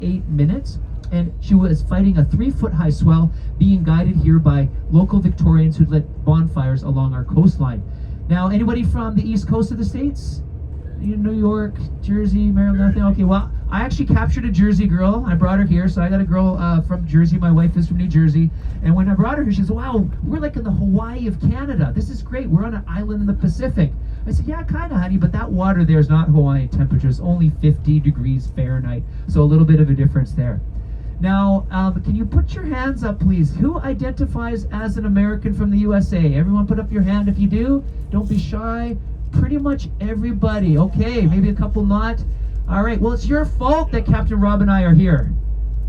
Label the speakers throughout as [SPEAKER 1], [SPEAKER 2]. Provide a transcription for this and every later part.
[SPEAKER 1] 8 minutes, and she was fighting a 3-foot high swell, being guided here by local Victorians who lit bonfires along our coastline. Now, anybody from the east coast of the States? New York, Jersey, Maryland, nothing? Okay, well, I actually captured a Jersey girl. I brought her here, so I got a girl from Jersey. My wife is from New Jersey. And when I brought her here, she said, wow, we're like in the Hawaii of Canada. This is great. We're on an island in the Pacific. I said, yeah, kind of, honey, but that water there is not Hawaiian temperatures, only 50 degrees Fahrenheit. So a little bit of a difference there. Now, can you put your hands up, please? Who identifies as an American from the USA? Everyone put up your hand if you do. Don't be shy. Pretty much everybody. Okay, maybe a couple not. All right, well, it's your fault that Captain Rob and I are here.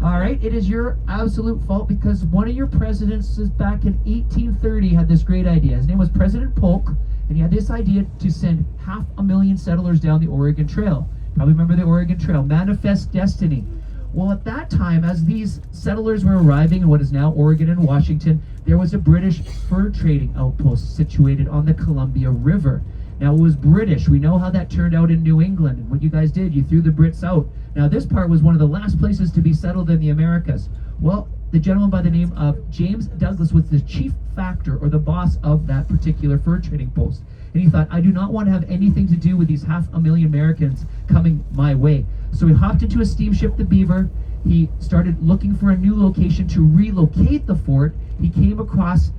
[SPEAKER 1] All right, it is your absolute fault because one of your presidents back in 1830 had this great idea. His name was President Polk, and he had this idea to send 500,000 settlers down the Oregon Trail. Probably remember the Oregon Trail, Manifest Destiny. Well, at that time, as these settlers were arriving in what is now Oregon and Washington, there was a British fur trading outpost situated on the Columbia River. Now, it was British. We know how that turned out in New England. And what you guys did, you threw the Brits out. Now, this part was one of the last places to be settled in the Americas. Well, the gentleman by the name of James Douglas was the chief factor or the boss of that particular fur trading post. And he thought, I do not want to have anything to do with these 500,000 Americans coming my way. So he hopped into a steamship, the Beaver. He started looking for a new location to relocate the fort. He came across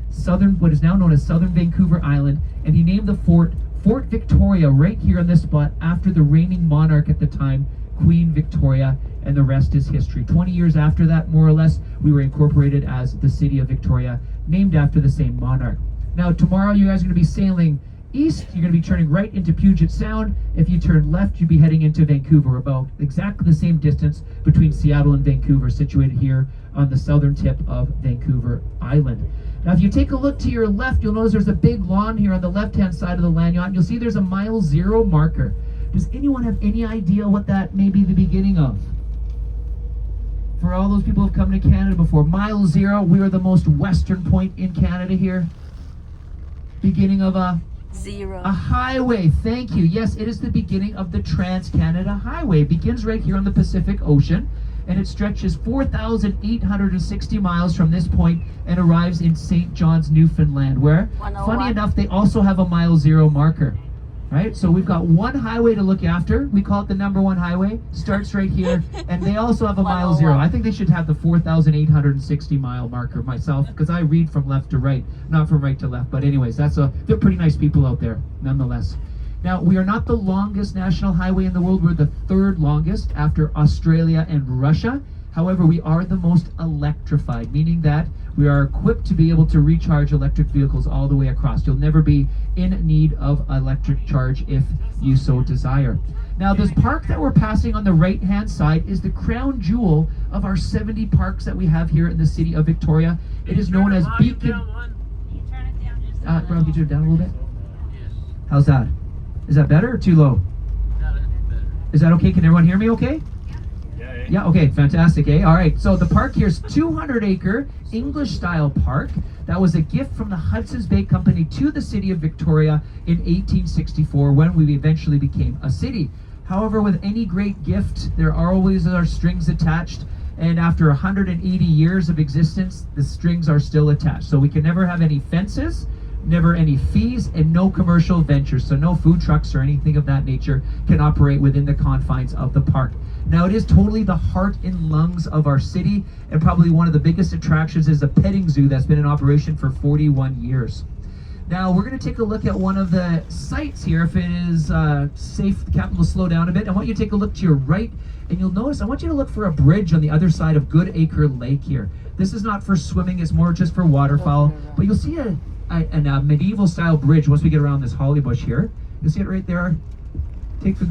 [SPEAKER 1] what is now known as Southern Vancouver Island, and he named the fort Fort Victoria right here on this spot after the reigning monarch at the time, Queen Victoria, and the rest is history. 20 years after that, more or less, we were incorporated as the city of Victoria, named after the same monarch. Now, tomorrow you guys are going to be sailing east. You're going to be turning right into Puget Sound. If you turn left, you'll be heading into Vancouver, about exactly the same distance between Seattle and Vancouver, situated here on the southern tip of Vancouver Island. Now, if you take a look to your left, you'll notice there's a big lawn here on the left-hand side of the land yacht. You'll see there's a mile zero marker. Does anyone have any idea what that may be the beginning of? For all those people who have come to Canada before, mile zero, we are the most western point in Canada here. Beginning of a highway. Thank you. Yes, it is the beginning of the Trans-Canada Highway. It begins right here on the Pacific Ocean, and it stretches 4,860 miles from this point and arrives in St. John's, Newfoundland, where, funny enough, they also have a mile zero marker. Right? So we've got one highway to look after. We call it the number one highway. Starts right here, and they also have a mile zero. I think they should have the 4,860 mile marker myself, because I read from left to right, not from right to left. But anyways, they're pretty nice people out there, nonetheless. Now, we are not the longest national highway in the world. We're the third longest after Australia and Russia. However, we are the most electrified, meaning that we are equipped to be able to recharge electric vehicles all the way across. You'll never be in need of electric charge if you so desire. Now, this park that we're passing on the right-hand side is the crown jewel of our 70 parks that we have here in the city of Victoria. It is known as Beacon.
[SPEAKER 2] Can you turn it down just a
[SPEAKER 1] Rob, can you turn it down a little bit?
[SPEAKER 3] Yes.
[SPEAKER 1] How's that? Is that better or too low?
[SPEAKER 3] Got it. Better.
[SPEAKER 1] Is that okay? Can everyone hear me okay?
[SPEAKER 3] Yeah.
[SPEAKER 1] Yeah, okay, fantastic, eh? All right, so the park here is 200-acre English-style park. That was a gift from the Hudson's Bay Company to the city of Victoria in 1864 when we eventually became a city. However, with any great gift, there are always strings attached, and after 180 years of existence, the strings are still attached. So we can never have any fences, never any fees, and no commercial ventures. So no food trucks or anything of that nature can operate within the confines of the park. Now, it is totally the heart and lungs of our city, and probably one of the biggest attractions is a petting zoo that's been in operation for 41 years. Now, we're going to take a look at one of the sites here. If it is safe, the captain will slow down a bit. I want you to take a look to your right, and you'll notice, I want you to look for a bridge on the other side of Goodacre Lake here. This is not for swimming, it's more just for waterfowl, but you'll see a medieval style bridge once we get around this holly bush here. You'll see it right there. Take the